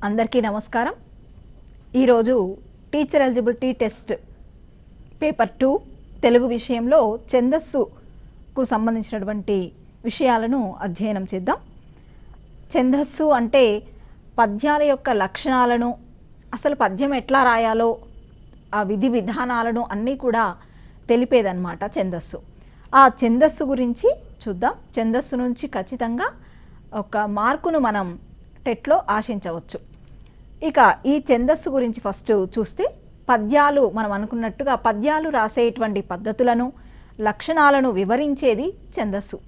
అందరికీ నమస్కారం. ఈరోజు teacher eligibility test paper 2 Telugu విషయంలో ఛందస్సుకు సంబంధించినటువంటి విషయాలను అధ్యయనం చేద్దాం. ఛందస్సు అంటే పద్యాల యొక్క లక్షణాలను, అసలు పద్యం ఎట్లా రాయాలో ఆ విధి విధానాలను అన్నీ కూడా తెలిపేదన్నమాట ఛందస్సు. ఆ ఛందస్సు గురించి చూద్దాం. ఛందస్సు నుంచి ఖచ్చితంగా ఒక మార్కును మనం టెట్లో ఆశించవచ్చు. ఇక ఈ ఛందస్సు గురించి ఫస్ట్ చూస్తే, పద్యాలు మనం అనుకున్నట్టుగా పద్యాలు రాసేటువంటి పద్ధతులను, లక్షణాలను వివరించేది ఛందస్సు.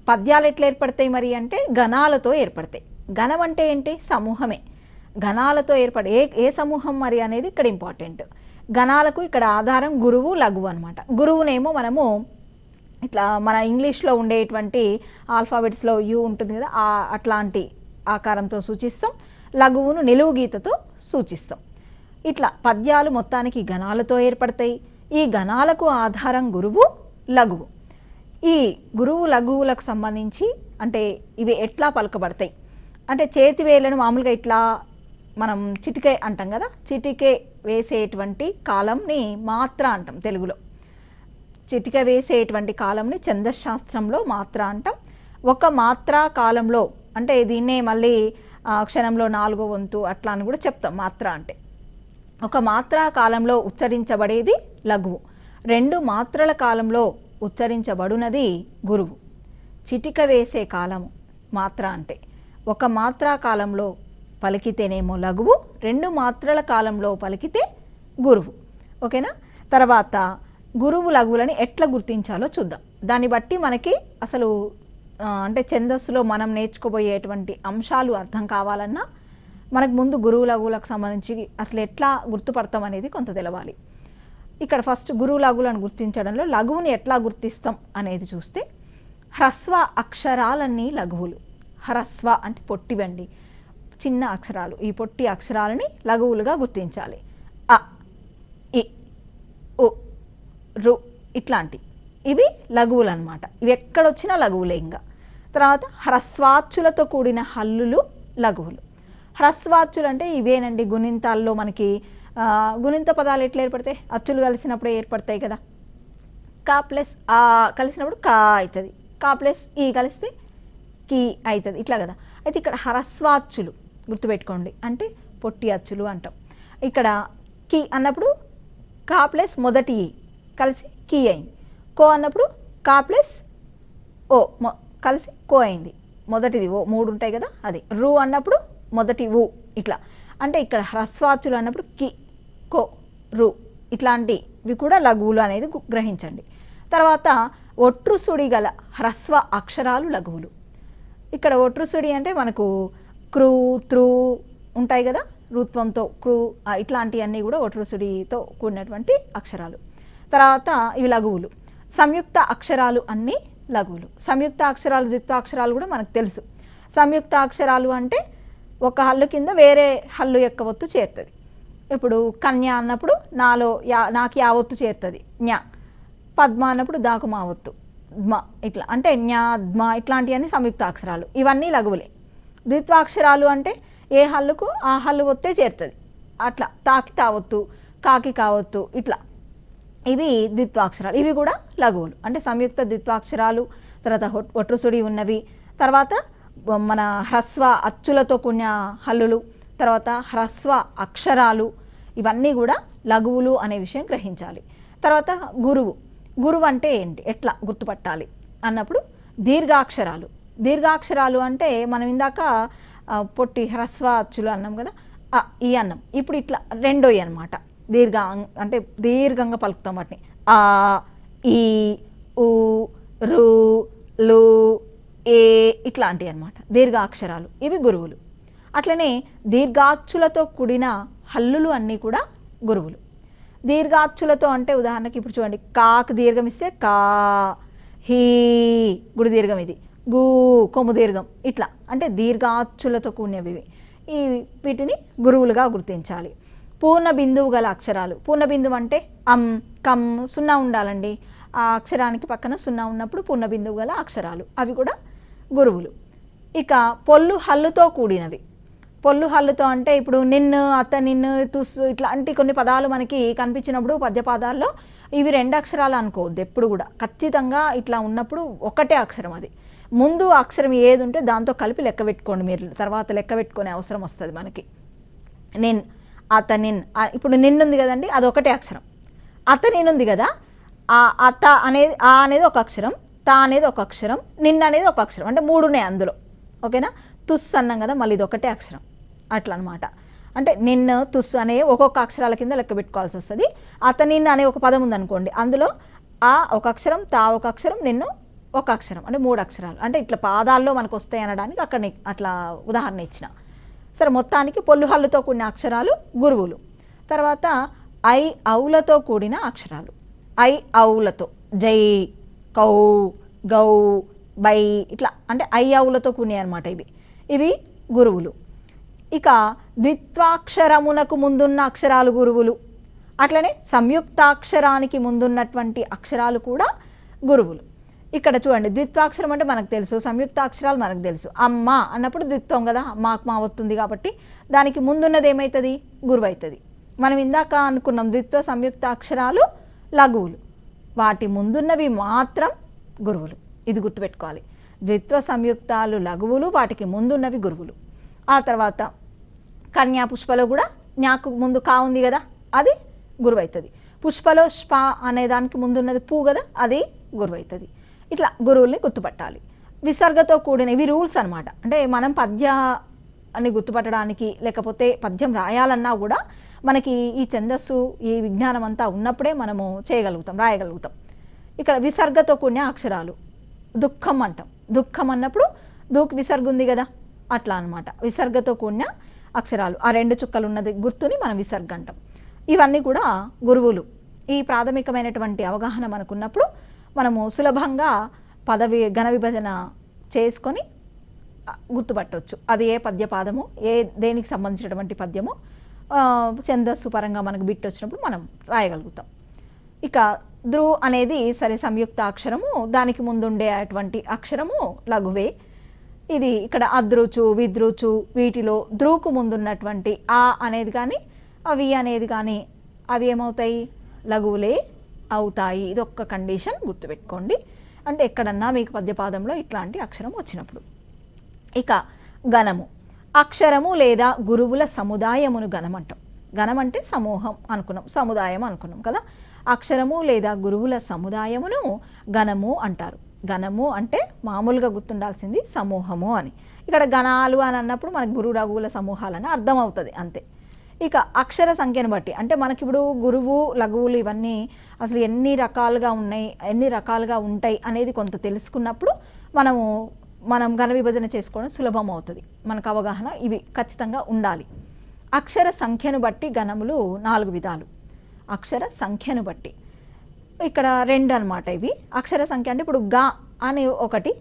పద్యాలు ఎట్లా ఏర్పడతాయి మరి అంటే గణాలతో ఏర్పడతాయి. గణం అంటే ఏంటి? సమూహమే. గణాలతో ఏర్పడే ఏ సమూహం మరి అనేది ఇక్కడ ఇంపార్టెంట్. గణాలకు ఇక్కడ ఆధారం గురువు, లఘువు అనమాట. గురువునేమో మనము ఇట్లా మన ఇంగ్లీష్లో ఉండేటువంటి ఆల్ఫాబెట్స్లో యు ఉంటుంది కదా, అట్లాంటి ఆకారంతో సూచిస్తాం. లఘువును నిలువు గీతతో సూచిస్తాం. ఇట్లా పద్యాలు మొత్తానికి గణాలతో ఏర్పడతాయి. ఈ గణాలకు ఆధారం గురువు, లఘువు. ఈ గురువు లఘువులకు సంబంధించి అంటే ఇవి ఎట్లా పలకబడతాయి అంటే, చేతివేళ్లను మామూలుగా ఇట్లా మనం చిటికే అంటాం కదా, చిటికే వేసేటువంటి కాలంని మాత్ర అంటాం తెలుగులో. చిటిక వేసేటువంటి కాలంని ఛందశాస్త్రంలో మాత్ర అంటాం. ఒక మాత్రా కాలంలో అంటే దీన్నే మళ్ళీ అక్షరంలో 4వ వంతు అట్లా అని కూడా చెప్తాం. మాత్ర అంటే ఒక మాత్రా కాలంలో ఉచ్చరించబడేది లఘువు. 2 మాత్రల కాలంలో ఉచ్చరించబడునది గురువు. చిటిక వేసే కాలము మాత్ర అంటే ఒక మాత్రా కాలంలో పలికితేనేమో లఘువు, 2 మాత్రల కాలంలో పలికితే గురువు. ఓకేనా? తర్వాత గురువు లఘువులని ఎట్లా గుర్తించాలో చూద్దాం. దాన్ని బట్టి మనకి అసలు అంటే ఛందస్సులో మనం నేర్చుకోబోయేటువంటి అంశాలు అర్థం కావాలన్నా మనకు ముందు గురువు లఘువులకు సంబంధించి అసలు ఎట్లా గుర్తుపడతాం అనేది కొంత తెలవాలి. ఇక్కడ ఫస్ట్ గురువు లఘువులను గుర్తించడంలో లఘువుని ఎట్లా గుర్తిస్తాం అనేది చూస్తే, హ్రస్వ అక్షరాలన్నీ లఘువులు. హ్రస్వ అంటే పొట్టివండి, చిన్న అక్షరాలు. ఈ పొట్టి అక్షరాలని లఘువులుగా గుర్తించాలి. అ, ఇ, ఉ, రు ఇట్లాంటి ఇవి లఘువులు అనమాట. ఇవి ఎక్కడొచ్చినా లఘువులే. ఇంకా తర్వాత హ్రస్వాచ్చులతో కూడిన హల్లులు లఘువులు. హ్రస్వాచ్చులు అంటే ఇవేనండి. గుణింతాల్లో మనకి గుణింత పదాలు ఎట్లా ఏర్పడతాయి? అచ్చులు కలిసినప్పుడే ఏర్పడతాయి కదా. కా ప్లస్ ఆ కలిసినప్పుడు కా అవుతుంది, కా ప్లస్ ఈ కలిస్తే కీ అవుతుంది, ఇట్లా కదా. అయితే ఇక్కడ హ్రస్వాచ్చులు గుర్తుపెట్టుకోండి, అంటే పొట్టి అచ్చులు అంటాం. ఇక్కడ కీ అన్నప్పుడు కా ప్లస్ మొదటి ఈ కలిసి కీ అయింది. కో అన్నప్పుడు కా ప్లస్ ఓ కలిసి కో అయింది. మొదటిది ఓ, 3 ఉంటాయి కదా అది. రు అన్నప్పుడు మొదటి ఊ ఇట్లా. అంటే ఇక్కడ హ్రస్వాచ్చులు అన్నప్పుడు కి, కో, రు ఇట్లాంటివి కూడా లఘువులు అనేది గ్రహించండి. తర్వాత ఒట్రుసుడి గల హ్రస్వ అక్షరాలు లఘువులు. ఇక్కడ ఒట్రుసుడి అంటే మనకు క్రూ, త్రూ ఉంటాయి కదా, రుత్వంతో క్రూ ఇట్లాంటివన్నీ కూడా ఒట్రుసుడితో కూడినటువంటి అక్షరాలు. తర్వాత ఇవి లఘువులు. సంయుక్త అక్షరాలు అన్నీ లఘువులు. సంయుక్త అక్షరాలు, ద్విత్వాక్షరాలు కూడా మనకు తెలుసు. సంయుక్త అక్షరాలు అంటే ఒక హల్లు కింద వేరే హల్లు యొక్క ఒత్తు చేరుతుంది. ఇప్పుడు కన్య అన్నప్పుడు నాకు యా ఒత్తు చేరుతుంది, జ్ఞ. పద్మ అన్నప్పుడు దాకు మా ఒత్తు, ధ్మ ఇట్లా. అంటే జ్ఞ, ధ్మ ఇట్లాంటివన్నీ సంయుక్త అక్షరాలు. ఇవన్నీ లఘువులే. ద్విత్వాక్షరాలు అంటే ఏ హల్లుకు ఆ హల్లు ఒత్తే చేరుతుంది. అట్లా తాకి తావొత్తు, కాకి కావొత్తు ఇట్లా. ఇవి ద్విత్వాక్షరాలు. ఇవి కూడా లఘువులు. అంటే సంయుక్త ద్విత్వాక్షరాలు, తర్వాత ఒట్రుసుడి ఉన్నవి, తర్వాత మన హ్రస్వ అచ్చులతో కూడిన హల్లులు, తర్వాత హ్రస్వ అక్షరాలు, ఇవన్నీ కూడా లఘువులు అనే విషయం గ్రహించాలి. తర్వాత గురువు. గురువు అంటే ఏంటి, ఎట్లా గుర్తుపట్టాలి అన్నప్పుడు దీర్ఘాక్షరాలు. దీర్ఘాక్షరాలు అంటే మనం ఇందాక పొట్టి హ్రస్వ అచ్చులు అన్నాం కదా, ఈ అన్నం. ఇప్పుడు ఇట్లా రెండో అనమాట. అంటే దీర్ఘంగా పలుకుతాం వాటిని. ఆ, ఈ, ఊ, రు, లు, ఏ ఇట్లాంటివి అనమాట దీర్ఘాక్షరాలు. ఇవి గురువులు. అట్లనే దీర్ఘాచ్చులతో కూడిన హల్లులు అన్నీ కూడా గురువులు. దీర్ఘాచ్చులతో అంటే ఉదాహరణకి ఇప్పుడు చూడండి, కాకు దీర్ఘం ఇస్తే కా, హీ గుడి దీర్ఘం, ఇది గు కొమ్ము దీర్ఘం ఇట్లా. అంటే దీర్ఘాచ్చులతో కూడినవి. వీటిని గురువులుగా గుర్తించాలి. పూర్ణ బిందువు గల అక్షరాలు. పూర్ణ బిందువు అంటే అం, కమ్, 0 ఉండాలండి. ఆ అక్షరానికి పక్కన 0 ఉన్నప్పుడు పూర్ణ బిందువు గల అక్షరాలు, అవి కూడా గురువులు. ఇక పొల్లు హల్లుతో కూడినవి. పొల్లు హల్లుతో అంటే ఇప్పుడు నిన్ను, అత్త, నిన్ను, తుస్సు ఇట్లాంటి కొన్ని పదాలు మనకి కనిపించినప్పుడు పద్యపాదాల్లో ఇవి 2 అక్షరాలు అనుకోవద్దు ఎప్పుడు కూడా. ఖచ్చితంగా ఇట్లా ఉన్నప్పుడు ఒకటే అక్షరం, అది ముందు అక్షరం ఏది ఉంటే దాంతో కలిపి లెక్క పెట్టుకోండి. మీరు తర్వాత లెక్క పెట్టుకునే అవసరం వస్తుంది మనకి. నిన్, అత, నిన్. ఇప్పుడు నిన్నుంది కదండి, అది ఒకటే అక్షరం. అత నిన్నుంది కదా, ఆ అత అనేది ఆ అనేది ఒక అక్షరం, తా అనేది ఒక అక్షరం, నిన్న అనేది ఒక అక్షరం, అంటే 3 ఉన్నాయి అందులో. ఓకేనా. తుస్సు అన్నాం కదా, మళ్ళీ ఇది ఒకటే అక్షరం. అట్లా అనమాట. అంటే నిన్ను, తుస్సు అనే ఒక్కొక్క అక్షరాల కింద లెక్క పెట్టుకోవాల్సి వస్తుంది. అత, నిన్ను అనే ఒక పదం ఉందనుకోండి, అందులో ఆ ఒక అక్షరం, తా ఒక అక్షరం, నిన్ను ఒక అక్షరం, అంటే 3 అక్షరాలు. అంటే ఇట్లా పాదాల్లో మనకు వస్తాయి అనడానికి అక్కడ అట్లా ఉదాహరణ ఇచ్చిన. సరే, మొత్తానికి పొల్లు హల్లుతో కూడిన అక్షరాలు గురువులు. తర్వాత ఐ ఔలతో కూడిన అక్షరాలు. ఐ ఔలతో జై, కౌ, గౌ, బై ఇట్లా అంటే ఐ ఔలతో కూడినాయి అనమాట ఇవి గురువులు. ఇక ద్విత్వాక్షరమునకు ముందున్న అక్షరాలు గురువులు. అట్లనే సంయుక్తాక్షరానికి ముందున్నటువంటి అక్షరాలు కూడా గురువులు. ఇక్కడ చూడండి, ద్విత్వాక్షరం అంటే మనకు తెలుసు, సంయుక్తాక్షరాలు మనకు తెలుసు. అమ్మ అన్నప్పుడు ద్విత్వం కదా, మాకు మా వస్తుంది కాబట్టి దానికి ముందున్నది ఏమవుతుంది, గురువు అవుతుంది. మనం ఇందాక అనుకున్నాం ద్విత్వ సంయుక్త అక్షరాలు లఘువులు, వాటి ముందున్నవి మాత్రం గురువులు. ఇది గుర్తుపెట్టుకోవాలి. ద్విత్వ సంయుక్తాలు లఘువులు, వాటికి ముందున్నవి గురువులు. ఆ తర్వాత కన్యా పుష్పలో కూడా న్యాకు ముందు కా ఉంది కదా, అది గురువు అవుతుంది. పుష్పలో ష్ప అనే దానికి ముందున్నది పూ కదా, అది గురువు అవుతుంది. ఇట్లా గురువుల్ని గుర్తుపట్టాలి. విసర్గతో కూడిన ఇవి రూల్స్ అనమాట. అంటే మనం పద్యాన్ని గుర్తుపట్టడానికి లేకపోతే పద్యం రాయాలన్నా కూడా మనకి ఈ ఛందస్సు, ఈ విజ్ఞానం అంతా ఉన్నప్పుడే మనము చేయగలుగుతాం, రాయగలుగుతాం. ఇక్కడ విసర్గతో కూడిన అక్షరాలు. దుఃఖం అంటాం, దుఃఖం అన్నప్పుడు దూకు విసర్గ ఉంది కదా, అట్లా అనమాట. విసర్గతో కూడిన అక్షరాలు, ఆ 2 చుక్కలు ఉన్నది గుర్తుని మనం విసర్గ అంటాం. ఇవన్నీ కూడా గురువులు. ఈ ప్రాథమికమైనటువంటి అవగాహన మనకున్నప్పుడు మనము సులభంగా ఘన విభజన చేసుకొని గుర్తుపట్టవచ్చు. అది ఏ పద్యపాదము, దేనికి సంబంధించినటువంటి పద్యము, ఛందస్సు పరంగా మనకు బిట్ వచ్చినప్పుడు మనం రాయగలుగుతాం. ఇక ద్రు అనేది సరే సంయుక్త అక్షరము, దానికి ముందుండే అటువంటి అక్షరము లఘువే. ఇది ఇక్కడ అద్రుచు, విద్రుచు, వీటిలో ద్రుకు ముందున్నటువంటి ఆ అనేది కానీ అవి అనేది కానీ అవి ఏమవుతాయి, లఘువులే అవుతాయి. ఇది ఒక్క కండిషన్ గుర్తుపెట్టుకోండి. అంటే ఎక్కడన్నా మీకు పద్యపాదంలో ఇట్లాంటి అక్షరం వచ్చినప్పుడు. ఇక గణము, అక్షరము లేదా గురువుల సముదాయమును గణం అంటాం. గణం అంటే సమూహం అనుకున్నాం, సముదాయం అనుకున్నాం కదా. అక్షరము లేదా గురువుల సముదాయమును గణము అంటారు. గణము అంటే మామూలుగా గుర్తుండాల్సింది సమూహము అని. ఇక్కడ గణాలు అని అన్నప్పుడు మనకు గురు రఘువుల సమూహాలని అర్థం అవుతుంది అంతే. ఇక అక్షర సంఖ్యను బట్టి అంటే మనకి ఇప్పుడు గురువు లఘువులు ఇవన్నీ అసలు ఎన్ని రకాలుగా ఉన్నాయి, ఎన్ని రకాలుగా ఉంటాయి అనేది కొంత తెలుసుకున్నప్పుడు మనం ఘన విభజన చేసుకోవడం సులభం అవుతుంది. మనకు అవగాహన ఇవి ఖచ్చితంగా ఉండాలి. అక్షర సంఖ్యను బట్టి గణములు 4 విధాలు. అక్షర సంఖ్యను బట్టి ఇక్కడ 2 అనమాట. ఇవి అక్షర సంఖ్య అంటే ఇప్పుడు గా అని ఒకటి,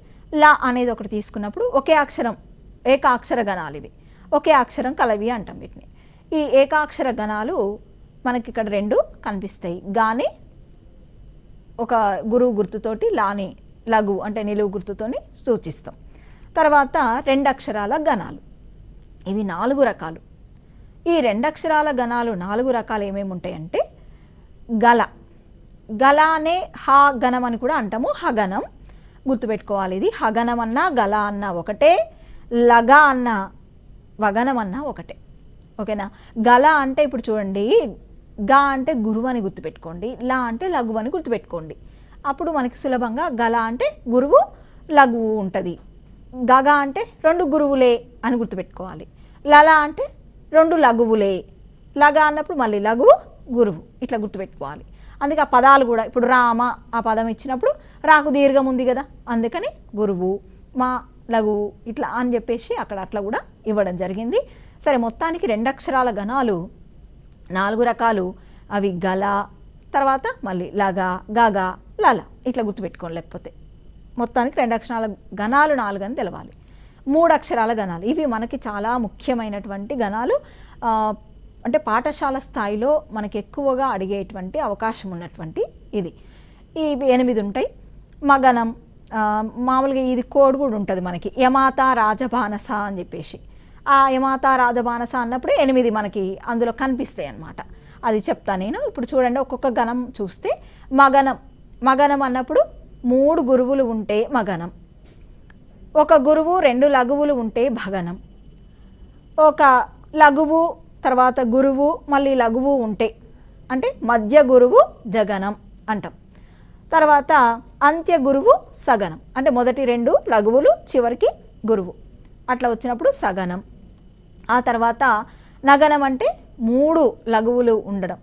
లా అనేది ఒకటి తీసుకున్నప్పుడు ఒకే అక్షరం, ఏకాక్షర గణాలు ఇవి. ఒకే అక్షరం కలవి అంటాం వీటిని. ఈ ఏకాక్షర గణాలు మనకి ఇక్కడ 2 కనిపిస్తాయి. గాని ఒక గురువు గుర్తుతోటి, లాని లఘు అంటే నిలువు గుర్తుతోని సూచిస్తాం. తర్వాత 2 అక్షరాల గణాలు, ఇవి 4 రకాలు. ఈ 2 అక్షరాల గణాలు 4 రకాలు ఏమేమి ఉంటాయంటే గల, గల అనే హా గణం అని కూడా అంటాము. హగణం గుర్తుపెట్టుకోవాలి. ఇది హగణం అన్నా గల అన్నా ఒకటే, లగ అన్న వగనం అన్నా ఒకటే. ఓకేనా. గల అంటే ఇప్పుడు చూడండి, గా అంటే గురువు అని గుర్తుపెట్టుకోండి, లా అంటే లఘువు అని గుర్తుపెట్టుకోండి. అప్పుడు మనకి సులభంగా గల అంటే గురువు లఘువు ఉంటుంది, గగ అంటే 2 గురువులే అని గుర్తుపెట్టుకోవాలి, లల అంటే 2 లఘువులే, లగ అన్నప్పుడు మళ్ళీ లఘువు గురువు, ఇట్లా గుర్తుపెట్టుకోవాలి. అందుకే ఆ పదాలు కూడా ఇప్పుడు రామ ఆ పదం ఇచ్చినప్పుడు రాకు దీర్ఘం ఉంది కదా, అందుకని గురువు, మా లఘువు ఇట్లా అని చెప్పేసి అక్కడ అట్లా కూడా ఇవ్వడం జరిగింది. సరే, మొత్తానికి 2 అక్షరాల గణాలు 4 రకాలు. అవి గల, తర్వాత మళ్ళీ లగ, గగ, లల ఇట్లా గుర్తుపెట్టుకోండి. లేకపోతే మొత్తానికి 2 అక్షరాల గణాలు 4 అని తెలవాలి. 3 అక్షరాల గణాలు, ఇవి మనకి చాలా ముఖ్యమైనటువంటి గణాలు. అంటే పాఠశాల స్థాయిలో మనకి ఎక్కువగా అడిగేటువంటి అవకాశం ఉన్నటువంటి ఇది. ఇవి 8 ఉంటాయి. మగనం మామూలుగా ఇది కోడ్ కూడా ఉంటుంది మనకి, యమాత రాజబానస అని చెప్పేసి. ఆ యమాత రాజమానస అన్నప్పుడు 8 మనకి అందులో కనిపిస్తాయి అన్నమాట. అది చెప్తా నేను. ఇప్పుడు చూడండి, ఒక్కొక్క గణం చూస్తే మగనం. మగనం అన్నప్పుడు 3 గురువులు ఉంటే మగనం, ఒక గురువు 2 లఘువులు ఉంటే భగనం, ఒక లఘువు తర్వాత గురువు మళ్ళీ లఘువు ఉంటే అంటే మధ్య గురువు జగనం అంటాం. తర్వాత అంత్య గురువు సగనం, అంటే మొదటి 2 లఘువులు చివరికి గురువు, అట్లా వచ్చినప్పుడు సగనం. ఆ తర్వాత నగనం అంటే 3 లఘువులు ఉండడం,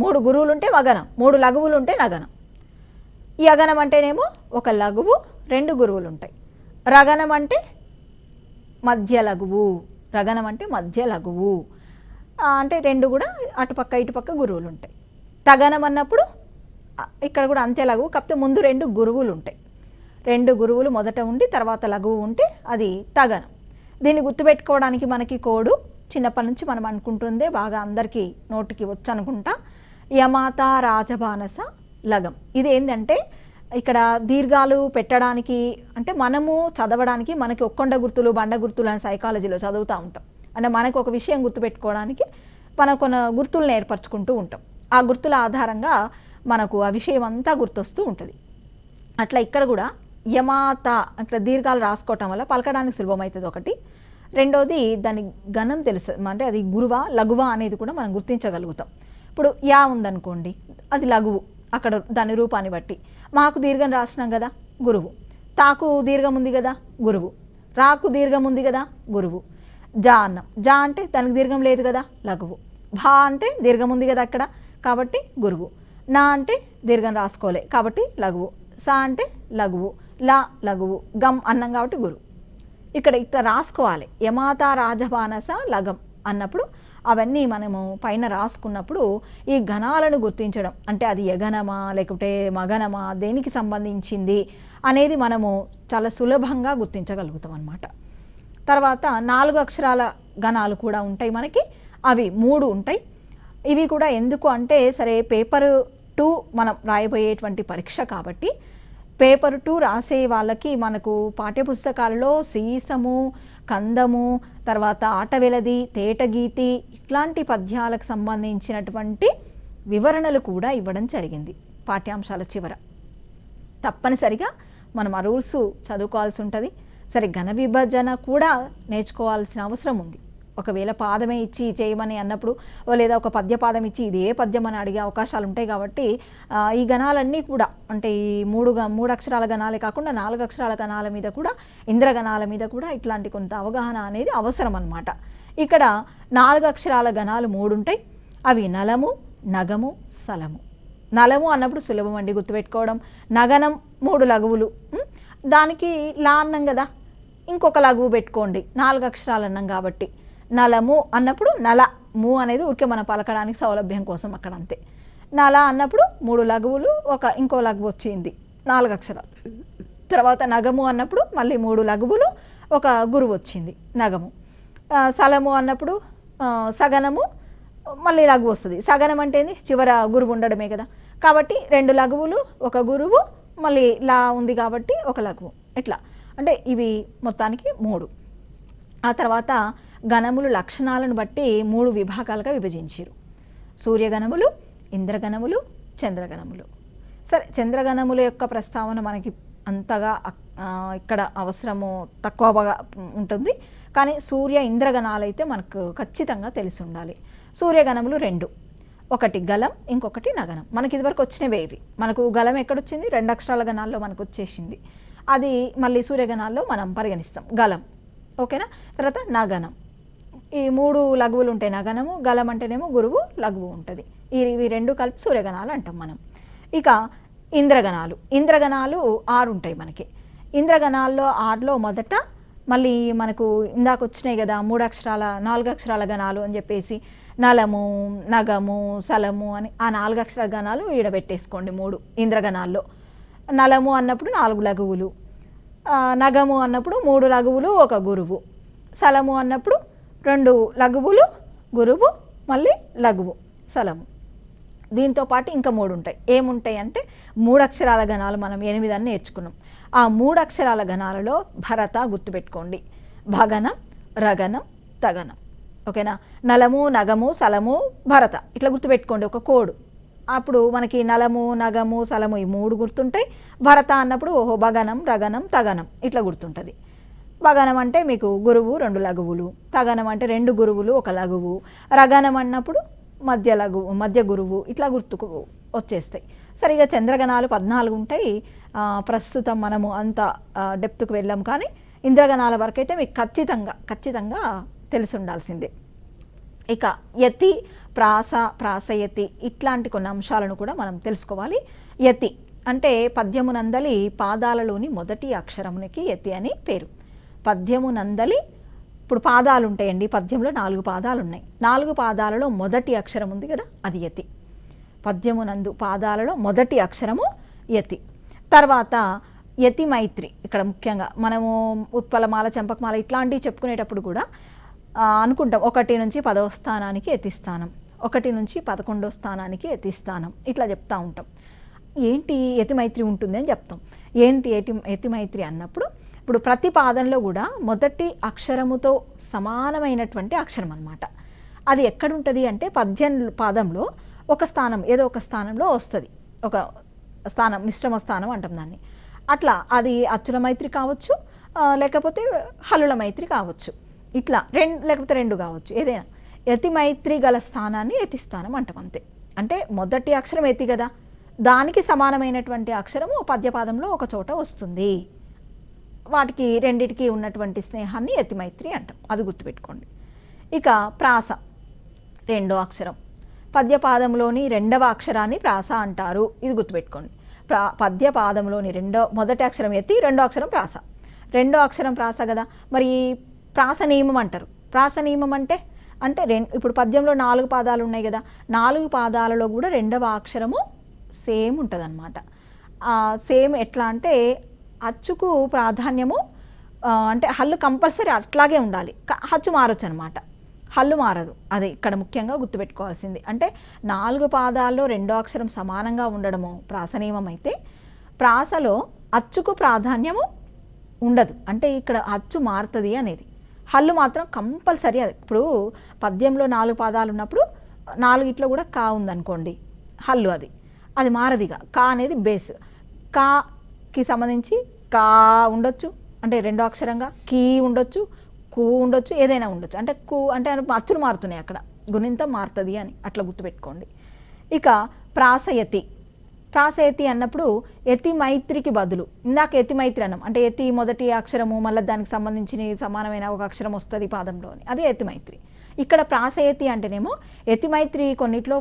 3 గురువులు ఉంటే మగనం, 3 లఘువులు ఉంటే నగనం. యగనం అంటేనేమో ఒక లఘువు 2 గురువులు ఉంటాయి. రగనం అంటే మధ్య లఘువు, రగనం అంటే మధ్య లఘువు, అంటే 2 కూడా అటుపక్క ఇటుపక్క గురువులు ఉంటాయి. తగనం అన్నప్పుడు ఇక్కడ కూడా అంత్య లఘువు, కాకపోతే ముందు 2 గురువులు ఉంటాయి. 2 గురువులు మొదట ఉండి తర్వాత లఘువు ఉంటే అది తగనం. దీన్ని గుర్తుపెట్టుకోవడానికి మనకి కోడు చిన్నప్పటి నుంచి మనం అనుకుంటుందే బాగా అందరికీ నోటికి వచ్చు అనుకుంటా, యమాత రాజమానస లగం. ఇది ఏంటంటే ఇక్కడ దీర్ఘాలు పెట్టడానికి, అంటే మనము చదవడానికి మనకి ఒక్కొండ గుర్తులు బండ గుర్తులు అని సైకాలజీలో చదువుతూ ఉంటాం. అంటే మనకు ఒక విషయం గుర్తుపెట్టుకోవడానికి మనం కొన్ని గుర్తులను ఏర్పరచుకుంటూ ఉంటాం. ఆ గుర్తుల ఆధారంగా మనకు ఆ విషయం అంతా గుర్తొస్తూ ఉంటుంది. అట్లా ఇక్కడ కూడా యమాత అట్లా దీర్ఘాలు రాసుకోవటం వల్ల పలకడానికి సులభమవుతుంది ఒకటి. రెండోది దాని గణం తెలుసు, అంటే అది గురువా లఘువా అనేది కూడా మనం గుర్తించగలుగుతాం. ఇప్పుడు యా ఉందనుకోండి, అది లఘువు, అక్కడ దాని రూపాన్ని బట్టి. మాకు దీర్ఘం రాసినాం కదా గురువు, తాకు దీర్ఘం ఉంది కదా గురువు, రాకు దీర్ఘం ఉంది కదా గురువు. జా అన్నం, జా అంటే దానికి దీర్ఘం లేదు కదా లఘువు. భా అంటే దీర్ఘం ఉంది కదా అక్కడ కాబట్టి గురువు. నా అంటే దీర్ఘం రాసుకోలే కాబట్టి లఘువు. సా అంటే లఘువు, లా లఘువు, గమ్ అన్నం కాబట్టి గురువు. ఇక్కడ ఇట్లా రాసుకోవాలి. యమాత రాజమానస లగం అన్నప్పుడు అవన్నీ మనము పైన రాసుకున్నప్పుడు ఈ గణాలను గుర్తించడం, అంటే అది యగనమా లేకపోతే మగనమా దేనికి సంబంధించింది అనేది మనము చాలా సులభంగా గుర్తించగలుగుతాం అన్నమాట. తర్వాత 4 అక్షరాల గణాలు కూడా ఉంటాయి మనకి, అవి 3 ఉంటాయి. ఇవి కూడా ఎందుకు అంటే సరే పేపర్ 2 మనం రాయబోయేటువంటి పరీక్ష కాబట్టి పేపర్ 2 రాసే వాళ్ళకి మనకు పాఠ్యపుస్తకాలలో సీసము, కందము, తర్వాత ఆటవెలది, తేటగీతి ఇట్లాంటి పద్యాలకు సంబంధించినటువంటి వివరణలు కూడా ఇవ్వడం జరిగింది పాఠ్యాంశాల చివర. తప్పనిసరిగా మనం ఆ రూల్స్ చదువుకోవాల్సి ఉంటుంది. సరే ఘన విభజన కూడా నేర్చుకోవాల్సిన అవసరం ఉంది. ఒకవేళ పాదమే ఇచ్చి చేయమని అన్నప్పుడు లేదా ఒక పద్యపాదం ఇచ్చి ఇది ఏ పద్యం అని అడిగే అవకాశాలు ఉంటాయి కాబట్టి ఈ గణాలన్నీ కూడా, అంటే ఈ 3 అక్షరాల గణాలే కాకుండా 4 అక్షరాల గణాల మీద కూడా, ఇంద్రగణాల మీద కూడా ఇట్లాంటి కొంత అవగాహన అనేది అవసరం అన్నమాట. ఇక్కడ 4 అక్షరాల గణాలు 3 ఉంటాయి. అవి నలము, నగము, సలము. నలము అన్నప్పుడు సులభం అండి గుర్తుపెట్టుకోవడం. నగనం 3 లఘువులు, దానికి లా అన్నం కదా, ఇంకొక లఘువు పెట్టుకోండి, 4 అక్షరాలు అన్నం కాబట్టి. నలము అన్నప్పుడు నల, ము అనేది ఊరికే మన పలకడానికి సౌలభ్యం కోసం అక్కడ అంతే. నల అన్నప్పుడు 3 లఘువులు, ఇంకో లఘువు వచ్చింది, 4 అక్షరాలు. తర్వాత నగము అన్నప్పుడు మళ్ళీ 3 లఘువులు, ఒక గురువు వచ్చింది నగము. సలము అన్నప్పుడు సగనము, మళ్ళీ లఘువు వస్తుంది. సగనం అంటే ఏంది, చివర గురువు ఉండడమే కదా, కాబట్టి 2 లఘువులు, ఒక గురువు, మళ్ళీ లా ఉంది కాబట్టి ఒక లఘువు. ఇట్లా అంటే ఇవి మొత్తానికి 3. ఆ తర్వాత గణములు లక్షణాలను బట్టి 3 విభాగాలుగా విభజించారు. సూర్యగణములు, ఇంద్రగణములు, చంద్రగణములు. సరే చంద్రగణముల యొక్క ప్రస్తావన మనకి అంతగా ఇక్కడ అవసరము తక్కువగా ఉంటుంది, కానీ సూర్య ఇంద్రగణాలు అయితే మనకు ఖచ్చితంగా తెలిసి ఉండాలి. సూర్యగణములు 2, ఒకటి గలం, ఇంకొకటి నగనం. మనకి ఇదివరకు వచ్చినవే ఇవి. మనకు గలం ఎక్కడొచ్చింది, 2 అక్షరాల గణాల్లో మనకు వచ్చేసింది. అది మళ్ళీ సూర్యగణాల్లో మనం పరిగణిస్తాం గలం, ఓకేనా. తర్వాత నగనం, ఈ 3 లఘువులు ఉంటాయి. నగనము, గలం అంటేనేమో గురువు, లఘువు ఉంటుంది. ఇవి 2 కలిపి సూర్యగణాలు అంటాం మనం. ఇక ఇంద్రగణాలు, ఇంద్రగణాలు 6 ఉంటాయి మనకి. ఇంద్రగణాల్లో 6లో మొదట మళ్ళీ మనకు ఇందాక వచ్చినాయి కదా 3 అక్షరాల 4 అక్షరాల గణాలు అని చెప్పేసి, నలము, నగము, సలము అని ఆ 4 అక్షరాల గణాలు ఈడబెట్టేసుకోండి 3 ఇంద్రగణాల్లో. నలము అన్నప్పుడు 4 లఘువులు, నగము అన్నప్పుడు 3 లఘువులు, ఒక గురువు. సలము అన్నప్పుడు 2 లఘువులు, గురువు, మళ్ళీ లఘువు, సలము. దీంతో పాటు ఇంకా 3 ఉంటాయి. ఏముంటాయి అంటే 3 అక్షరాల గణాలు మనం 8 అని నేర్చుకున్నాం. ఆ 3 అక్షరాల గణాలలో భరత గుర్తుపెట్టుకోండి. భగనం, రగనం, తగనం. ఓకేనా? నలము, నగము, సలము, భరత ఇట్లా గుర్తుపెట్టుకోండి ఒక కోడ్. అప్పుడు మనకి నలము, నగము, సలము ఈ 3 గుర్తుంటాయి. భరత అన్నప్పుడు ఓహో బగనం, రగనం, తగనం ఇట్లా గుర్తుంటుంది. బగనం అంటే మీకు గురువు 2 లఘువులు, తగనం అంటే 2 గురువులు 1 లఘువు, రగనం అన్నప్పుడు మధ్య లఘువు, మధ్య గురువు ఇట్లా గుర్తుకు వచ్చేస్తాయి. సరిగా చంద్రగణాలు 14 ఉంటాయి. ప్రస్తుతం మనము అంత డెప్త్కు వెళ్ళాం, కానీ ఇంద్రగణాల వరకు అయితే మీకు ఖచ్చితంగా తెలిసి ఉండాల్సిందే. ఇక యతి, ప్రాస, ప్రాసయతి ఇట్లాంటి కొన్ని అంశాలను కూడా మనం తెలుసుకోవాలి. యతి అంటే పద్యమునందలి పాదాలలోని మొదటి అక్షరమునికి యతి అని పేరు. పద్యమునందలి ఇప్పుడు పాదాలు ఉంటాయండి, పద్యంలో 4 పాదాలు ఉన్నాయి. 4 పాదాలలో మొదటి అక్షరం ఉంది కదా, అది యతి. పద్యమునందు పాదాలలో మొదటి అక్షరము యతి. తర్వాత యతి మైత్రి. ఇక్కడ ముఖ్యంగా మనము ఉత్పలమాల, చంపకమాల ఇట్లాంటివి చెప్పుకునేటప్పుడు కూడా అనుకుంటాం 1 నుంచి 10వ స్థానానికి యతి స్థానం, 1 నుంచి 11వ స్థానానికి యతి స్థానం ఇట్లా చెప్తూ ఉంటాం. ఏంటి యతి మైత్రి ఉంటుంది అని చెప్తాం. ఏంటి యతి మైత్రి అన్నప్పుడు ఇప్పుడు ప్రతి పాదంలో కూడా మొదటి అక్షరముతో సమానమైనటువంటి అక్షరం అన్నమాట. అది ఎక్కడుంటుంది అంటే పాదంలో ఒక స్థానం, ఏదో ఒక స్థానంలో వస్తుంది. ఒక స్థానం, మిశ్రమ స్థానం అంటాం దాన్ని. అట్లా అది అచ్చుల మైత్రి కావచ్చు, లేకపోతే హల్లుల మైత్రి కావచ్చు. ఇట్లా లేకపోతే 2 కావచ్చు, ఏదైనా. యతి మైత్రి గల స్థానాన్ని యతి స్థానం అంటాం అంతే. అంటే మొదటి అక్షరం యతి కదా, దానికి సమానమైనటువంటి అక్షరము పద్యపాదంలో ఒక చోట వస్తుంది. వాటికి రెండిటికి ఉన్నటువంటి స్నేహాన్ని యతి మైత్రి అంటాం, అది గుర్తుపెట్టుకోండి. ఇక ప్రాస 2వ అక్షరం, పద్యపాదంలోని 2వ అక్షరాన్ని ప్రాస అంటారు, ఇది గుర్తుపెట్టుకోండి. పద్యపాదంలోని మొదటి అక్షరం యతి, 2వ అక్షరం ప్రాస. 2వ అక్షరం ప్రాస కదా, మరి ప్రాస నియమం అంటారు. ప్రాస నియమం అంటే ఇప్పుడు పద్యంలో 4 పాదాలు ఉన్నాయి కదా, 4 పాదాలలో కూడా 2వ అక్షరము సేమ్ ఉంటుంది అన్నమాట. సేమ్ ఎట్లా అంటే అచ్చుకు ప్రాధాన్యము, అంటే హల్లు కంపల్సరీ అట్లాగే ఉండాలి, అచ్చు మారొచ్చు అనమాట, హల్లు మారదు. అది ఇక్కడ ముఖ్యంగా గుర్తుపెట్టుకోవాల్సింది. అంటే 4 పాదాల్లో 2వ అక్షరం సమానంగా ఉండడము ప్రాస నియమం అయితే, ప్రాసలో అచ్చుకు ప్రాధాన్యము ఉండదు, అంటే ఇక్కడ అచ్చు మారుతుంది అనేది. హల్లు మాత్రం కంపల్సరీ. అది ఇప్పుడు పద్యంలో 4 పాదాలు ఉన్నప్పుడు 4 కూడా కా ఉందనుకోండి, హల్లు అది మారదిగా. కా అనేది బేస్. కాకి సంబంధించి కా ఉండొచ్చు, అంటే 2వ అక్షరంగా, కీ ఉండొచ్చు, కు ఉండొచ్చు, ఏదైనా ఉండొచ్చు. అంటే కు అంటే అచ్చులు మారుతున్నాయి, అక్కడ గుణింతం మారుతుంది అని అట్లా గుర్తుపెట్టుకోండి. ఇక ప్రాసయతి. ప్రాసయతి అన్నప్పుడు యతి మైత్రికి బదులు, ఇందాక యతి మైత్రి అన్నాం, అంటే యతి మొదటి అక్షరము మళ్ళీ దానికి సంబంధించిన సమానమైన ఒక అక్షరం వస్తుంది పాదంలో అని, అదే యతి మైత్రి. ఇక్కడ ప్రాసయతి అంటేనేమో యతి మైత్రి కొన్నిట్లో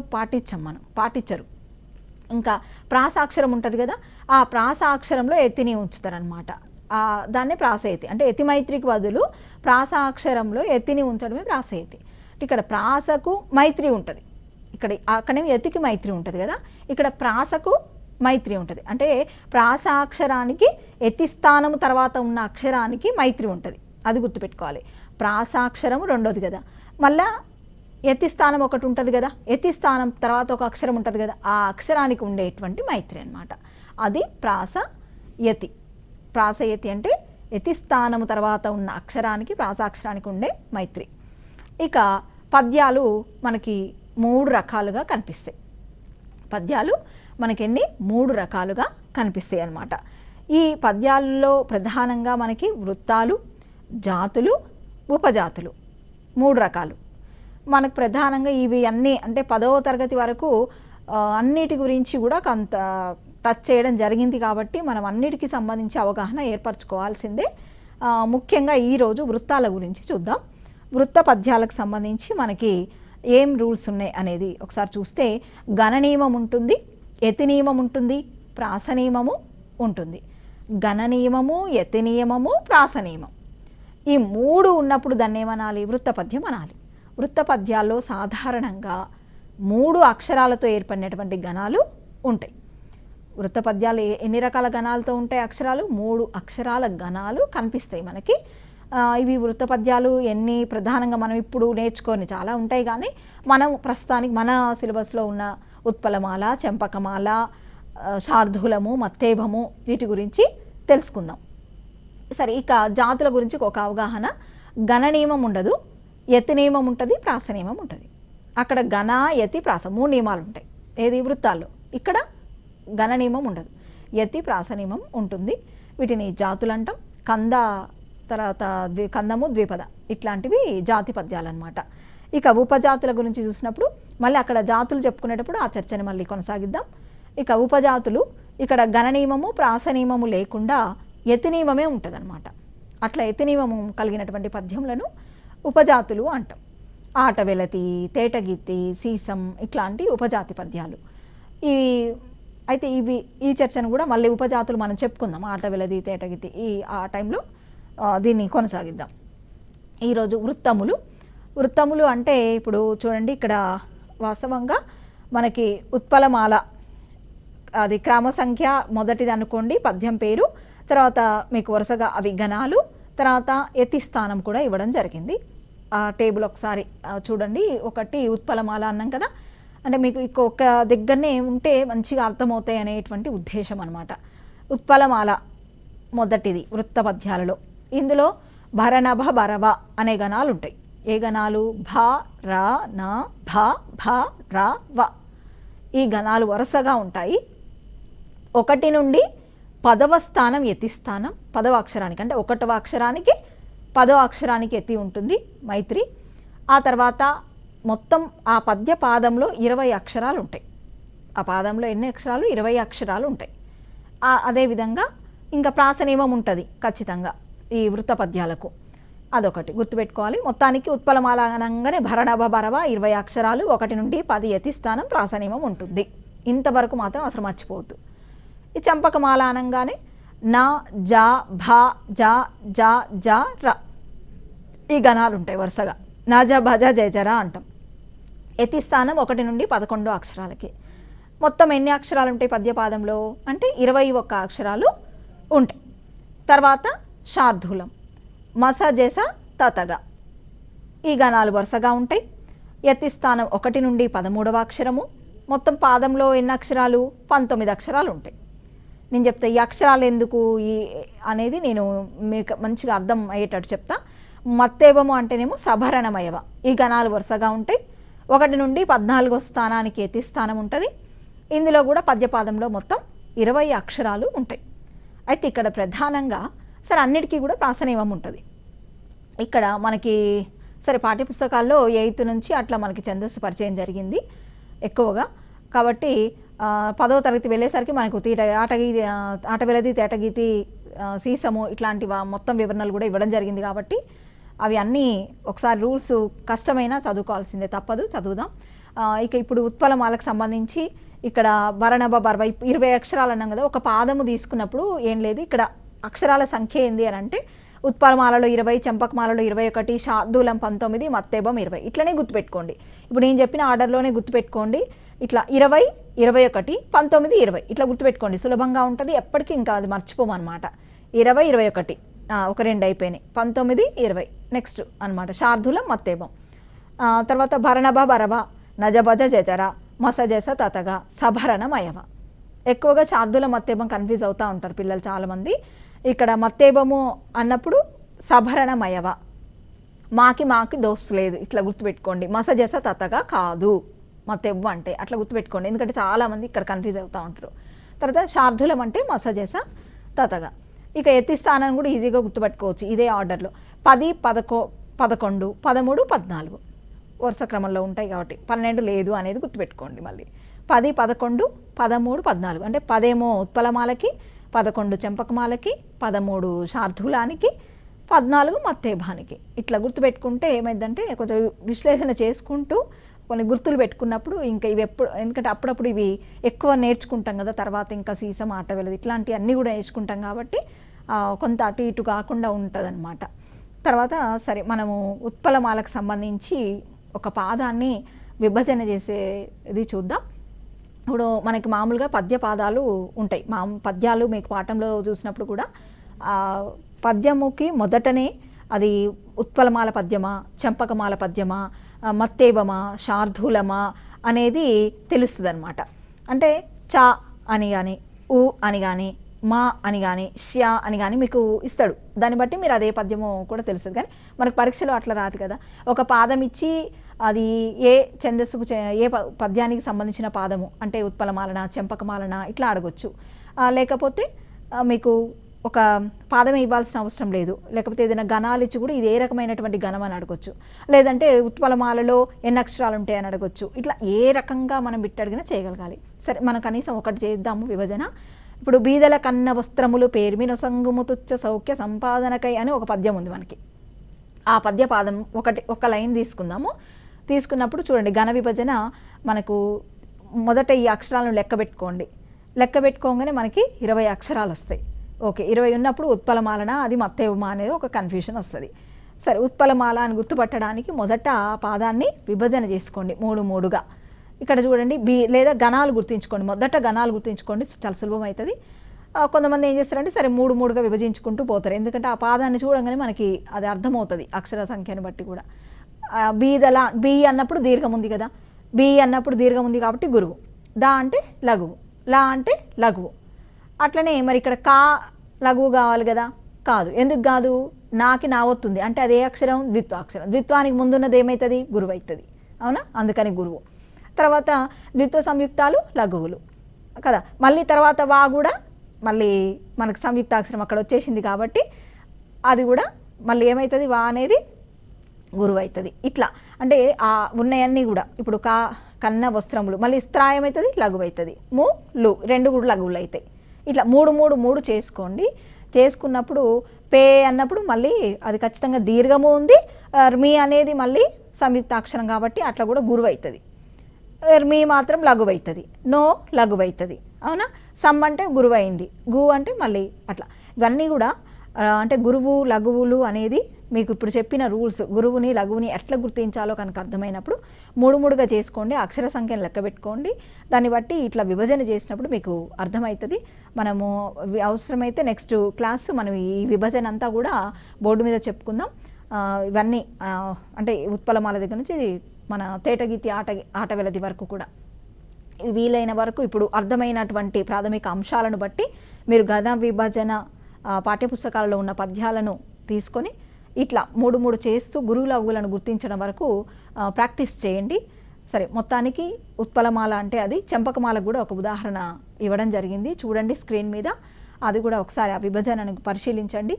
పాటించరు. ఇంకా ప్రాసాక్షరం ఉంటుంది కదా, ఆ ప్రాసాక్షరంలో యతిని ఉంచుతారనమాట. దాన్నే ప్రాసయతి. అంటే యతి మైత్రికి బదులు ప్రాసాక్షరంలో యతిని ఉంచడమే ప్రాసయతి. ఇక్కడ ప్రాసకు మైత్రి ఉంటుంది, అక్కడేమో యతికి మైత్రి ఉంటుంది కదా, ఇక్కడ ప్రాసకు మైత్రి ఉంటుంది. అంటే ప్రాసాక్షరానికి యతి స్థానము తర్వాత ఉన్న అక్షరానికి మైత్రి ఉంటుంది, అది గుర్తుపెట్టుకోవాలి. ప్రాసాక్షరము 2వది కదా, మళ్ళా యతి స్థానం ఒకటి ఉంటుంది కదా, యతి స్థానం తర్వాత ఒక అక్షరం ఉంటుంది కదా, ఆ అక్షరానికి ఉండేటువంటి మైత్రి అన్నమాట, అది ప్రాసయతి. ప్రాసయతి అంటే యతి స్థానము తర్వాత ఉన్న అక్షరానికి, ప్రాసాక్షరానికి ఉండే మైత్రి. ఇక పద్యాలు మనకి 3 రకాలుగా కనిపిస్తాయి. పద్యాలు మనకి 3 రకాలుగా కనిపిస్తాయి అన్నమాట. ఈ పద్యాల్లో ప్రధానంగా మనకి వృత్తాలు, జాతులు, ఉపజాతులు 3 రకాలు. మనకు ప్రధానంగా ఇవి అన్నీ, అంటే 10వ తరగతి వరకు అన్నిటి గురించి కూడా కొంత టచ్ చేయడం జరిగింది కాబట్టి మనం అన్నిటికీ సంబంధించి అవగాహన ఏర్పరచుకోవాల్సిందే. ముఖ్యంగా ఈరోజు వృత్తాల గురించి చూద్దాం. వృత్త పద్యాలకు సంబంధించి మనకి ఏం రూల్స్ ఉన్నాయి అనేది ఒకసారి చూస్తే, గణ నియమం ఉంటుంది, యతి నియమం ఉంటుంది, ప్రాస నియమము ఉంటుంది. గణ నియమము, యతి నియమము, ప్రాస నియమం, ఈ 3 ఉన్నప్పుడు దాన్ని ఏమనాలి? వృత్త పద్యం అనాలి. వృత్త పద్యాల్లో సాధారణంగా 3 అక్షరాలతో ఏర్పడినటువంటి గణాలు ఉంటాయి. వృత్త పద్యాలు ఎన్ని రకాల గణాలతో ఉంటాయి? అక్షరాలు 3 అక్షరాల గణాలు కనిపిస్తాయి మనకి. ఇవి వృత్త పద్యాలు ఎన్ని ప్రధానంగా మనం ఇప్పుడు నేర్చుకొని చాలా ఉంటాయి, కానీ మనం ప్రస్తుతానికి మన సిలబస్లో ఉన్న ఉత్పలమాల, చంపకమాల, శార్దూలము, మత్తేభము వీటి గురించి తెలుసుకుందాం. సరే, ఇక జాతుల గురించి ఒక అవగాహన. గణ నియమం ఉండదు, యతి నియమం ఉంటుంది, ప్రాస నియమం ఉంటుంది. అక్కడ గణ, యతి, ప్రాస 3 నియమాలు ఉంటాయి ఏది వృత్తాల్లో. ఇక్కడ గణ నియమం ఉండదు, యతి, ప్రాస నియమం ఉంటుంది. వీటిని జాతులు అంటాం. కంద, తర్వాత కందము, ద్విపద ఇట్లాంటివి జాతి పద్యాలు అనమాట. ఇక ఉపజాతుల గురించి చూసినప్పుడు మళ్ళీ అక్కడ జాతులు చెప్పుకునేటప్పుడు ఆ చర్చని మళ్ళీ కొనసాగిద్దాం. ఇక ఉపజాతులు ఇక్కడ గణ నియమము, ప్రాస నియమము లేకుండా యతి నియమమే ఉంటుంది అనమాట. అట్లా యతి నియమము కలిగినటువంటి పద్యములను ఉపజాతులు అంటాం. ఆటవెలతి, తేటగీతి, సీసం ఇట్లాంటి ఉపజాతి పద్యాలు. అయితే ఈ చర్చను కూడా మళ్ళీ ఉపజాతులు మనం చెప్పుకుందాం. ఆటవెలది, తేటగీతి ఆ టైంలో దీన్ని కొనసాగిద్దాం. ఈరోజు వృత్తములు అంటే ఇప్పుడు చూడండి, ఇక్కడ వాస్తవంగా మనకి ఉత్పలమాల అది క్రమ సంఖ్య మొదటిది అనుకోండి, పద్యం పేరు, తర్వాత మీకు వరుసగా అవి గణాలు, తర్వాత యతి స్థానం కూడా ఇవ్వడం జరిగింది. ఆ టేబుల్ ఒకసారి చూడండి. ఒకటి ఉత్పలమాల అన్నాం కదా, అంటే మీకు ఇంకొక దగ్గరనే ఉంటే మంచిగా అర్థమవుతాయి అనేటువంటి ఉద్దేశం అనమాట. ఉత్పలమాల మొదటిది వృత్త పద్యాలలో. ఇందులో భరణభ, భరవ అనే గణాలు ఉంటాయి. ఏ గణాలు? భ, ర, న, భ, భ, ర, వ. ఈ గణాలు వరుసగా ఉంటాయి. 1 నుండి 10వ స్థానం యతి స్థానం. 10వ అక్షరానికి అంటే 1వ అక్షరానికి 10వ అక్షరానికి యతి ఉంటుంది, మైత్రి. ఆ తర్వాత మొత్తం ఆ పద్య పాదంలో 20 అక్షరాలు ఉంటాయి. ఆ పాదంలో ఎన్ని అక్షరాలు? 20 అక్షరాలు ఉంటాయి. అదేవిధంగా ఇంకా ప్రాస నియమం ఉంటుంది ఖచ్చితంగా ఈ వృత్త పద్యాలకు. అదొకటి గుర్తుపెట్టుకోవాలి. మొత్తానికి ఉత్పలమాల అనగానే భరణభ, భరవ 20 అక్షరాలు, 1 నుండి 10 యతి స్థానం, ప్రాస నియమం ఉంటుంది. ఇంతవరకు మాత్రం అసలు మర్చిపోవద్దు. ఈ చంపకమాల అనగానే నా, జా, భ, జా, జా, జా, ర ఈ గణాలు ఉంటాయి వరుసగా. నాజ, భజ, జయజర అంటాం. యతి స్థానం 1 నుండి 11 అక్షరాలకి. మొత్తం ఎన్ని అక్షరాలు ఉంటాయి పద్యపాదంలో అంటే 21 అక్షరాలు ఉంటాయి. తర్వాత శార్దూలం, మస, జస, తతగ ఈ గణాలు వరుసగా ఉంటాయి. యతి స్థానం 1 నుండి 13వ అక్షరము. మొత్తం పాదంలో ఎన్ని అక్షరాలు? 19 అక్షరాలు ఉంటాయి. నేను చెప్తా ఈ అక్షరాలు ఎందుకు అనేది నేను మీకు మంచిగా అర్థం అయ్యేటట్టు చెప్తా. మత్తేవము అంటేనేమో సభరణమయవ. ఈ గణాలు వరుసగా ఉంటాయి. 1 నుండి 14వ స్థానానికి యతి స్థానం ఉంటుంది. ఇందులో కూడా పద్యపాదంలో మొత్తం 20 అక్షరాలు ఉంటాయి. అయితే ఇక్కడ ప్రధానంగా సరే అన్నిటికీ కూడా ప్రాస నియమం ఉంటుంది. ఇక్కడ మనకి సరే పాఠ్యపుస్తకాల్లో 8th నుంచి అట్లా మనకి ఛందస్సు పరిచయం జరిగింది ఎక్కువగా. కాబట్టి 10వ తరగతి వెళ్ళేసరికి మనకు ఆటవెలది, తేటగీతి, సీసము ఇట్లాంటి మొత్తం వివరణలు కూడా ఇవ్వడం జరిగింది. కాబట్టి అవి అన్నీ ఒకసారి రూల్స్ కష్టమైనా చదువుకోవాల్సిందే, తప్పదు, చదువుదాం. ఇక ఇప్పుడు ఉత్పలమాలకు సంబంధించి ఇక్కడ భరణభ, భరవ 20 అక్షరాలు అన్నాం కదా. ఒక పాదము తీసుకున్నప్పుడు ఏం లేదు, ఇక్కడ అక్షరాల సంఖ్య ఏంది అని అంటే ఉత్పలమాలలో 20, చంపకమాలలో 21, శార్దూలం 19, మత్తేబం 20 ఇట్లనే గుర్తుపెట్టుకోండి. ఇప్పుడు నేను చెప్పిన ఆర్డర్లోనే గుర్తుపెట్టుకోండి. ఇట్లా 20, 21, 19, 20 ఇట్లా గుర్తుపెట్టుకోండి, సులభంగా ఉంటుంది. ఎప్పటికీ ఇంకా అది మర్చిపోమన్నమాట. 20, 21 ఒక 2 అయిపోయినాయి, 19, 20 నెక్స్ట్ అనమాట. శార్దూలం, మత్తేబం. తర్వాత భరణభ, భరవ, నజభజ, జజర, మస, జస, తతగ, సభరణమయవ. ఎక్కువగా శార్దూలం, మత్తేబం కన్ఫ్యూజ్ అవుతూ ఉంటారు పిల్లలు చాలామంది. ఇక్కడ మత్తేబము అన్నప్పుడు సభరణమయవ, మాకి దోస్తు లేదు ఇట్లా గుర్తుపెట్టుకోండి. మస, జస, తతగ కాదు మత్తేబం అంటే, అట్లా గుర్తుపెట్టుకోండి. ఎందుకంటే చాలామంది ఇక్కడ కన్ఫ్యూజ్ అవుతూ ఉంటారు. తర్వాత శార్దూలం అంటే మస, జస, తతగ. ఇక యతి స్థానాన్ని కూడా ఈజీగా గుర్తుపెట్టుకోవచ్చు ఇదే ఆర్డర్లో. 10, 11, 13, 14 వరుస క్రమంలో ఉంటాయి కాబట్టి 12 లేదు అనేది గుర్తుపెట్టుకోండి. మళ్ళీ 10, 11, 13, 14 అంటే 10 ఏమో ఉత్పలమాలకి, 11 చెంపకమాలకి, 13 శార్దూలానికి, 14 మత్తేబానికి. ఇట్లా గుర్తుపెట్టుకుంటే ఏమైందంటే కొంచెం విశ్లేషణ చేసుకుంటూ కొన్ని గుర్తులు పెట్టుకున్నప్పుడు ఇంకా ఇవి ఎందుకంటే అప్పుడప్పుడు ఇవి ఎక్కువ నేర్చుకుంటాం కదా. తర్వాత ఇంకా సీసం, ఆటవెలది ఇట్లాంటివి అన్నీ కూడా నేర్చుకుంటాం కాబట్టి కొంత అటు ఇటు కాకుండా ఉంటుందన్నమాట. తర్వాత సరే మనము ఉత్పలమాలకు సంబంధించి ఒక పాదాన్ని విభజన చేసేది చూద్దాం. ఇప్పుడు మనకి మామూలుగా పద్యపాదాలు ఉంటాయి. పద్యాలు మీకు పాఠంలో చూసినప్పుడు కూడా పద్యముకి మొదటనే అది ఉత్పలమాల పద్యమా, చంపకమాల పద్యమా, మత్తేబమా, శార్దూలమా అనేది తెలుస్తుంది అనమాట. అంటే చ అని కానీ, ఉ అని కానీ, మా అని కానీ ష్యా అని కానీ మీకు ఇస్తాడు. దాన్ని బట్టి మీరు అదే పద్యమో కూడా తెలుస్తుంది. కానీ మనకు పరీక్షలో అట్లా రాదు కదా. ఒక పాదం ఇచ్చి అది ఏ ఛందస్సుకు ఏ పద్యానికి సంబంధించిన పాదము అంటే ఉత్పలమాలన, చెంపకమాలన ఇట్లా అడగొచ్చు. లేకపోతే మీకు ఒక పాదమే ఇవ్వాల్సిన అవసరం లేదు. లేకపోతే ఏదైనా గణాలు ఇచ్చి కూడా ఇది ఏ రకమైనటువంటి గణం అని అడగొచ్చు. లేదంటే ఉత్పలమాలలో ఎన్ని అక్షరాలు ఉంటాయని అడగొచ్చు. ఇట్లా ఏ రకంగా మనం బిట్ అడిగినా చేయగలగాలి. సరే, మనం కనీసం ఒకటి చేద్దాము విభజన. ఇప్పుడు బీదల కన్న వస్త్రములు పేర్మిన సంగుము తుచ్చ సౌఖ్య సంపాదనకై అని ఒక పద్యం ఉంది మనకి. ఆ పద్య పాదం ఒక లైన్ తీసుకుందాము. తీసుకున్నప్పుడు చూడండి, ఘన విభజన మనకు మొదట ఈ అక్షరాలను లెక్క పెట్టుకోగానే మనకి 20 అక్షరాలు వస్తాయి. ఓకే, 20 ఉన్నప్పుడు ఉత్పలమాలన అది మత్తేవమా అనేది ఒక కన్ఫ్యూషన్ వస్తుంది. సరే, ఉత్పలమాల అని గుర్తుపట్టడానికి మొదట పాదాన్ని విభజన చేసుకోండి 3 ఇక్కడ చూడండి. లేదా గణాలు గుర్తుంచుకోండి. మొదట గణాలు గుర్తుంచుకోండి, చాలా సులభం అవుతుంది. కొంతమంది ఏం చేస్తారంటే సరే 3 విభజించుకుంటూ పోతారు. ఎందుకంటే ఆ పాదాన్ని చూడంగానే మనకి అది అర్థమవుతుంది అక్షర సంఖ్యను బట్టి కూడా. బీదల బి అన్నప్పుడు దీర్ఘం ఉంది కదా, బి అన్నప్పుడు దీర్ఘం ఉంది కాబట్టి గురువు. దా అంటే లఘువు, లా అంటే లఘువు. అట్లనే మరి ఇక్కడ కా లఘువు కావాలి కదా, కాదు. ఎందుకు కాదు? నాకి నా వస్తుంది అంటే అదే అక్షరం ద్విత్వాక్షరం. ద్విత్వానికి ముందున్నది ఏమవుతుంది? గురువు అవుతుంది. అవునా? అందుకని గురువు. తర్వాత ద్విత్వ సంయుక్తాలు లఘువులు కదా. మళ్ళీ తర్వాత వా కూడా మళ్ళీ మనకు సంయుక్తాక్షరం అక్కడ వచ్చేసింది కాబట్టి అది కూడా మళ్ళీ ఏమవుతుంది? వా అనేది గురువు అవుతుంది. ఇట్లా అంటే ఆ ఉన్నాయన్నీ కూడా ఇప్పుడు కన్న వస్త్రములు మళ్ళీ స్త్రా ఏమవుతుంది? లఘువు అవుతుంది. లు 2 కూడా లఘువులు అవుతాయి. ఇట్లా 3 చేసుకోండి. చేసుకున్నప్పుడు పే అన్నప్పుడు మళ్ళీ అది ఖచ్చితంగా దీర్ఘము ఉంది. మీ అనేది మళ్ళీ సంయుక్తాక్షరం కాబట్టి అట్లా కూడా గురువు అవుతుంది. మీ మాత్రం లఘువు అవుతుంది. నో లఘువు అవుతుంది. అవునా? సమ్ అంటే గురువు అయింది. గు అంటే మళ్ళీ అట్లా. ఇవన్నీ కూడా అంటే గురువు లఘువులు అనేది మీకు ఇప్పుడు చెప్పిన రూల్స్. గురువుని లఘువుని ఎట్లా గుర్తించాలో కనుక అర్థమైనప్పుడు 3 చేసుకోండి. అక్షర సంఖ్యను లెక్క పెట్టుకోండి. దాన్ని బట్టి ఇట్లా విభజన చేసినప్పుడు మీకు అర్థమవుతుంది. మనము అవసరమైతే నెక్స్ట్ క్లాస్ మనం ఈ విభజన అంతా కూడా బోర్డు మీద చెప్పుకుందాం. ఇవన్నీ అంటే ఉత్పలమాల దగ్గర నుంచి మన తేటగీతి ఆట వెలది వరకు కూడా వీలైన వరకు ఇప్పుడు అర్థమైనటువంటి ప్రాథమిక అంశాలను బట్టి మీరు ఘన విభజన పాఠ్యపుస్తకాలలో ఉన్న పద్యాలను తీసుకొని ఇట్లా 3 చేస్తూ గురువు లఘువులను గుర్తించడం వరకు ప్రాక్టీస్ చేయండి. సరే, మొత్తానికి ఉత్పలమాల అంటే అది చెంపకమాలకు కూడా ఒక ఉదాహరణ ఇవ్వడం జరిగింది. చూడండి స్క్రీన్ మీద. అది కూడా ఒకసారి ఆ విభజనను పరిశీలించండి.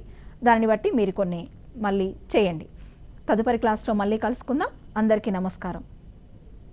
దాన్ని బట్టి మీరు కొన్ని మళ్ళీ చేయండి. తదుపరి క్లాస్లో మళ్ళీ కలుసుకుందాం. అందరికీ నమస్కారం.